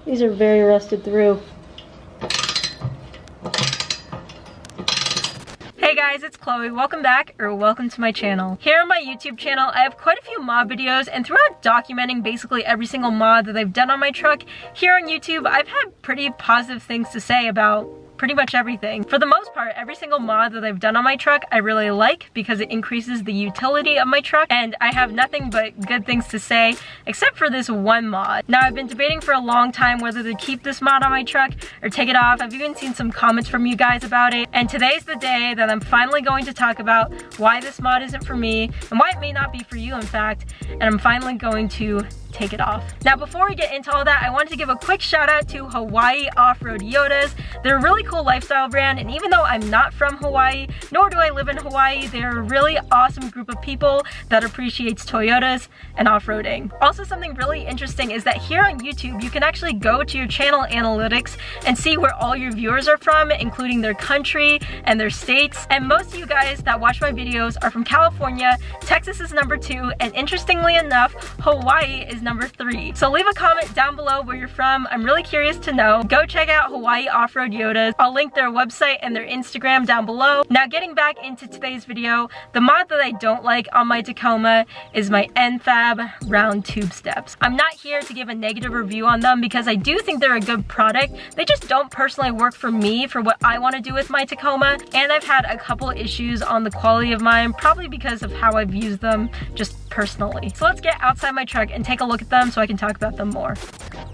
These are very rusted through. Hey guys, it's Chloe. Welcome back, or welcome to my channel. Here on my YouTube channel, I have quite a few mod videos, and throughout documenting basically every single mod that I've done on my truck, here on YouTube, I've had pretty positive things to say about pretty much everything. For the most part, every single mod that I've done on my truck I really like because it increases the utility of my truck, and I have nothing but good things to say except for this one mod. Now, I've been debating for a long time whether to keep this mod on my truck or take it off. I've even seen some comments from you guys about it, and today's the day that I'm finally going to talk about why this mod isn't for me and why it may not be for you, in fact, and I'm finally going to take it off. Now, before we get into all that, I wanted to give a quick shout out to Hawaii Off-Road Yotas. They're a really cool lifestyle brand, and even though I'm not from Hawaii, nor do I live in Hawaii, they're a really awesome group of people that appreciates Toyotas and off-roading. Also, something really interesting is that here on YouTube, you can actually go to your channel analytics and see where all your viewers are from, including their country and their states. And most of you guys that watch my videos are from California, Texas is number 2, and interestingly enough, Hawaii is number 3. So leave a comment down below where you're from. I'm really curious to know. Go check out Hawaii Off-Road Yotas. I'll link their website and their Instagram down below. Now, getting back into today's video, the mod that I don't like on my Tacoma is my NFAB round tube steps. I'm not here to give a negative review on them because I do think they're a good product. They just don't personally work for me for what I want to do with my Tacoma, and I've had a couple issues on the quality of mine, probably because of how I've used them just personally. So let's get outside my truck and take a look at them so I can talk about them more.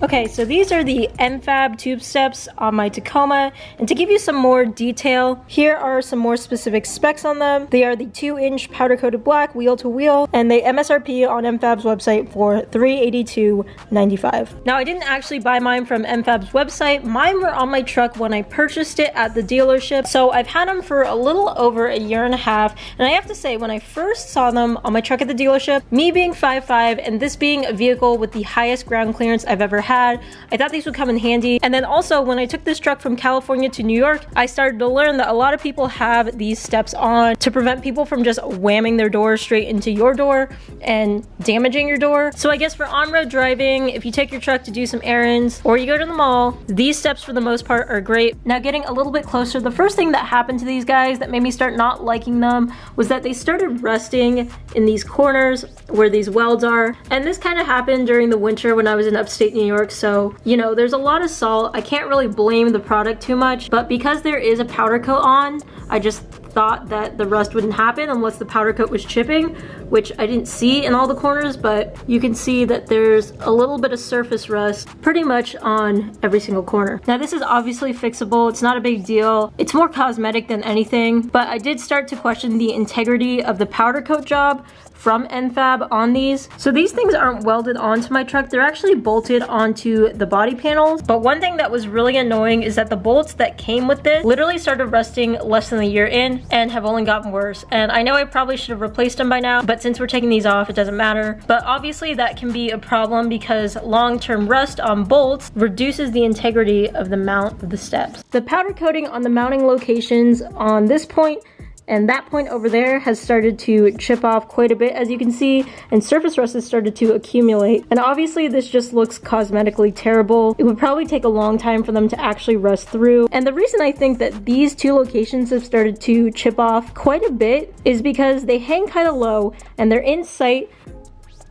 Okay, so these are the NFAB tube steps on my Tacoma, and to give you some more detail, here are some more specific specs on them. They are the 2-inch powder coated black wheel to wheel, and they MSRP on NFAB's website for $382.95. Now, I didn't actually buy mine from NFAB's website. Mine were on my truck when I purchased it at the dealership, so I've had them for a little over a year and a half, and I have to say, when I first saw them on my truck at the dealership, me being 5'5" and this being a vehicle with the highest ground clearance I've ever had, I thought these would come in handy. And then also, when I took this truck from California to New York, I started to learn that a lot of people have these steps on to prevent people from just whamming their door straight into your door and damaging your door. So I guess for on-road driving, if you take your truck to do some errands or you go to the mall, these steps for the most part are great. Now, getting a little bit closer, the first thing that happened to these guys that made me start not liking them was that they started rusting in these corners where these welds are, and this kind of happened during the winter when I was in upstate New York, so you know, there's a lot of salt. I can't really blame the product too much, but because there is a powder coat on, I just thought that the rust wouldn't happen unless the powder coat was chipping, which I didn't see in all the corners, but you can see that there's a little bit of surface rust pretty much on every single corner. Now, this is obviously fixable. It's not a big deal. It's more cosmetic than anything, but I did start to question the integrity of the powder coat job from NFAB on these. So these things aren't welded onto my truck, they're actually bolted onto the body panels. But one thing that was really annoying is that the bolts that came with this literally started rusting less than a year in and have only gotten worse. And I know I probably should have replaced them by now, but since we're taking these off, it doesn't matter. But obviously that can be a problem because long-term rust on bolts reduces the integrity of the mount of the steps. The powder coating on the mounting locations on this point and that point over there has started to chip off quite a bit, as you can see, and surface rust has started to accumulate. And obviously this just looks cosmetically terrible. It would probably take a long time for them to actually rust through. And the reason I think that these two locations have started to chip off quite a bit is because they hang kind of low and they're in sight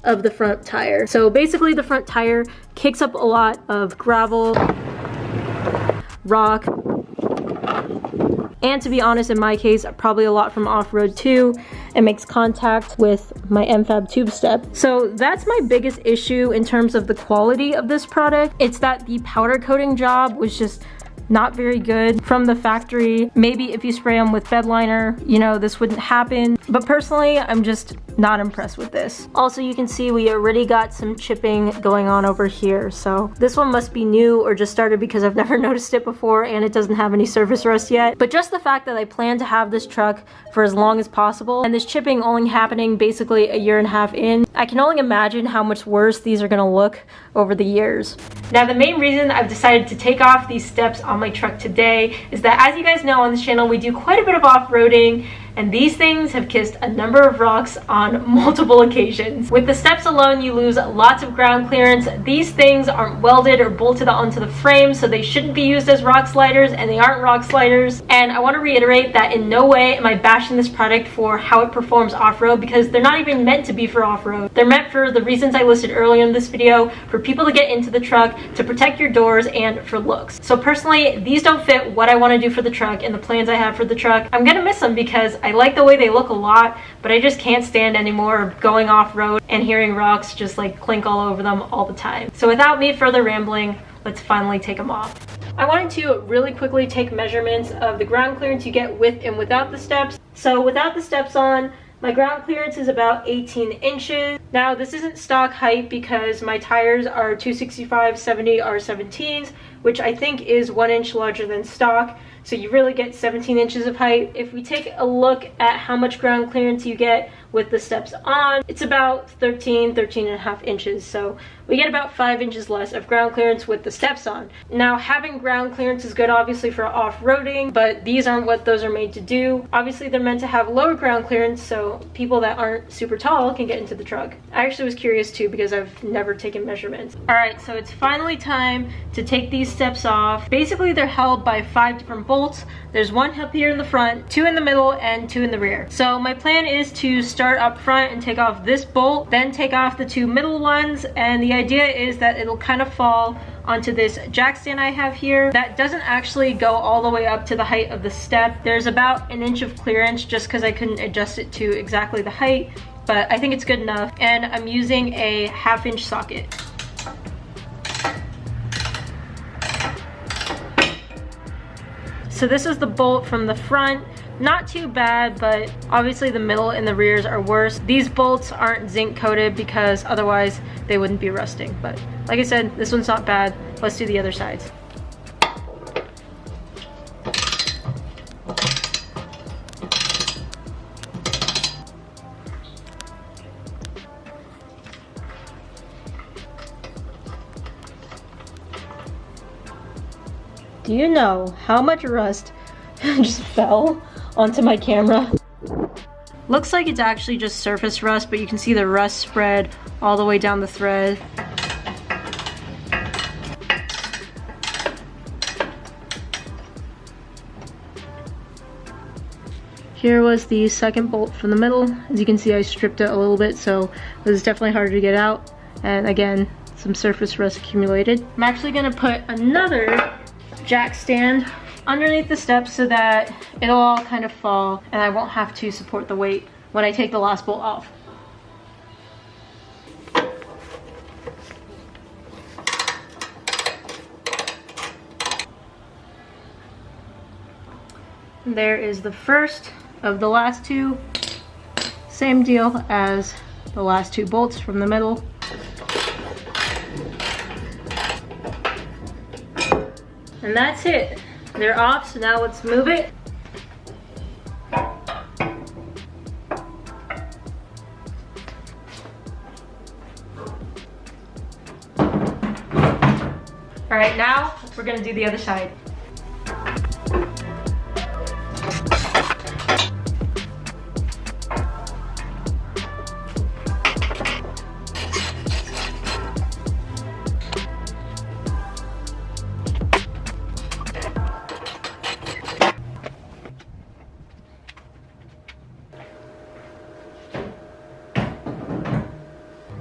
of the front tire. So basically the front tire kicks up a lot of gravel, rock, and to be honest, in my case, probably a lot from off-road too, and makes contact with my NFAB tube step. So that's my biggest issue in terms of the quality of this product. It's that the powder coating job was just not very good from the factory. Maybe if you spray them with bed liner, you know, this wouldn't happen. But personally, I'm just not impressed with this. Also, you can see we already got some chipping going on over here. So this one must be new or just started because I've never noticed it before and it doesn't have any surface rust yet. But just the fact that I plan to have this truck for as long as possible and this chipping only happening basically a year and a half in, I can only imagine how much worse these are gonna look over the years. Now, the main reason I've decided to take off these steps on my truck today is that, as you guys know on this channel, we do quite a bit of off-roading, and these things have kissed a number of rocks on multiple occasions. With the steps alone, you lose lots of ground clearance. These things aren't welded or bolted onto the frame, so they shouldn't be used as rock sliders, and they aren't rock sliders. And I want to reiterate that in no way am I bashing this product for how it performs off-road, because they're not even meant to be for off-road. They're meant for the reasons I listed earlier in this video, for people to get into the truck, to protect your doors, and for looks. So personally, these don't fit what I want to do for the truck and the plans I have for the truck. I'm gonna miss them because I like the way they look a lot, but I just can't stand anymore going off-road and hearing rocks just like clink all over them all the time. So without me further rambling, let's finally take them off. I wanted to really quickly take measurements of the ground clearance you get with and without the steps. So without the steps on, my ground clearance is about 18 inches. Now this isn't stock height because my tires are 265/70 R17s, which I think is 1 inch larger than stock. So you really get 17 inches of height. If we take a look at how much ground clearance you get with the steps on, it's about 13.5 inches. So we get about 5 inches less of ground clearance with the steps on. Now having ground clearance is good obviously for off-roading, but these aren't what those are made to do. Obviously they're meant to have lower ground clearance so people that aren't super tall can get into the truck. I actually was curious too because I've never taken measurements. Alright, so it's finally time to take these steps off. Basically they're held by 5 different bolts. There's one up here in the front, 2 in the middle, and 2 in the rear. So my plan is to start up front and take off this bolt, then take off the 2 middle ones, and the idea is that it'll kind of fall onto this jack stand I have here. That doesn't actually go all the way up to the height of the step. There's about 1 inch of clearance just because I couldn't adjust it to exactly the height, but I think it's good enough. And I'm using a 1/2 inch socket. So this is the bolt from the front. Not too bad, but obviously the middle and the rears are worse. These bolts aren't zinc coated because otherwise they wouldn't be rusting. But like I said, this one's not bad. Let's do the other sides. Do you know how much rust just fell onto my camera? Looks like it's actually just surface rust, but you can see the rust spread all the way down the thread. Here was the second bolt from the middle. As you can see, I stripped it a little bit, so it was definitely harder to get out. And again, some surface rust accumulated. I'm actually gonna put another jack stand underneath the steps so that it'll all kind of fall and I won't have to support the weight when I take the last bolt off. And there is the first of the last 2. Same deal as the last 2 bolts from the middle. And that's it. They're off, so now let's move it. All right, now we're gonna do the other side.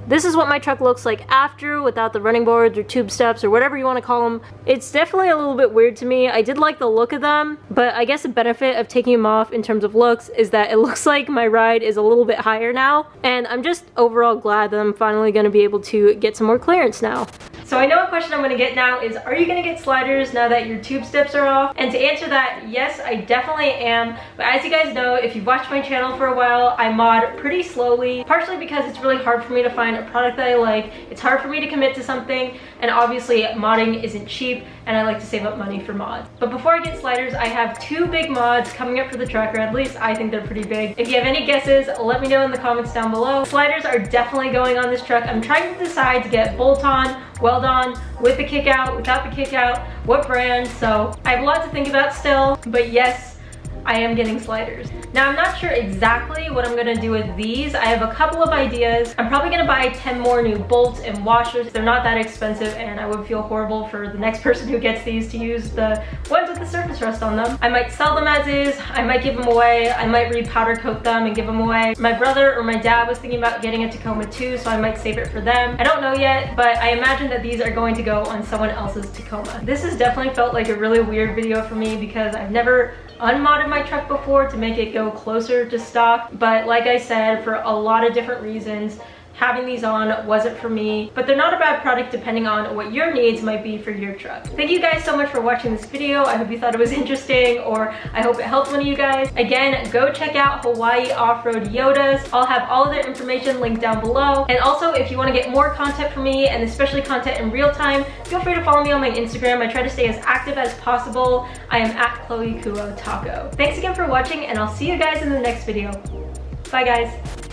This is what my truck looks like after, without the running boards or tube steps or whatever you want to call them. It's definitely a little bit weird to me. I did like the look of them, but I guess the benefit of taking them off in terms of looks is that it looks like my ride is a little bit higher now, and I'm just overall glad that I'm finally going to be able to get some more clearance now. So I know a question I'm going to get now is, are you going to get sliders now that your tube steps are off? And to answer that, yes, I definitely am. But as you guys know, if you've watched my channel for a while, I mod pretty slowly, partially because it's really hard for me to find a product that I like. It's hard for me to commit to something, and obviously modding isn't cheap, and I like to save up money for mods. But before I get sliders, I have 2 big mods coming up for the truck, or at least I think they're pretty big. If you have any guesses, let me know in the comments down below. Sliders are definitely going on this truck. I'm trying to decide to get bolt-on, weld-on, with the kick-out, without the kick-out, what brand, so I have a lot to think about still, but yes, I am getting sliders. Now I'm not sure exactly what I'm gonna do with these. I have a couple of ideas. I'm probably gonna buy 10 more new bolts and washers. They're not that expensive, and I would feel horrible for the next person who gets these to use the ones with the surface rust on them. I might sell them as is. I might give them away. I might re-powder coat them and give them away. My brother or my dad was thinking about getting a Tacoma too, so I might save it for them. I don't know yet, but I imagine that these are going to go on someone else's Tacoma. This has definitely felt like a really weird video for me because I've never unmodded my truck before to make it go closer to stock, but like I said, for a lot of different reasons, having these on wasn't for me, but they're not a bad product depending on what your needs might be for your truck. Thank you guys so much for watching this video. I hope you thought it was interesting, or I hope it helped one of you guys. Again, go check out Hawaii Off-Road Yotas. I'll have all of their information linked down below. And also, if you want to get more content from me, and especially content in real time, feel free to follow me on my Instagram. I try to stay as active as possible. I am at Chloe Kuo Taco. Thanks again for watching, and I'll see you guys in the next video. Bye guys.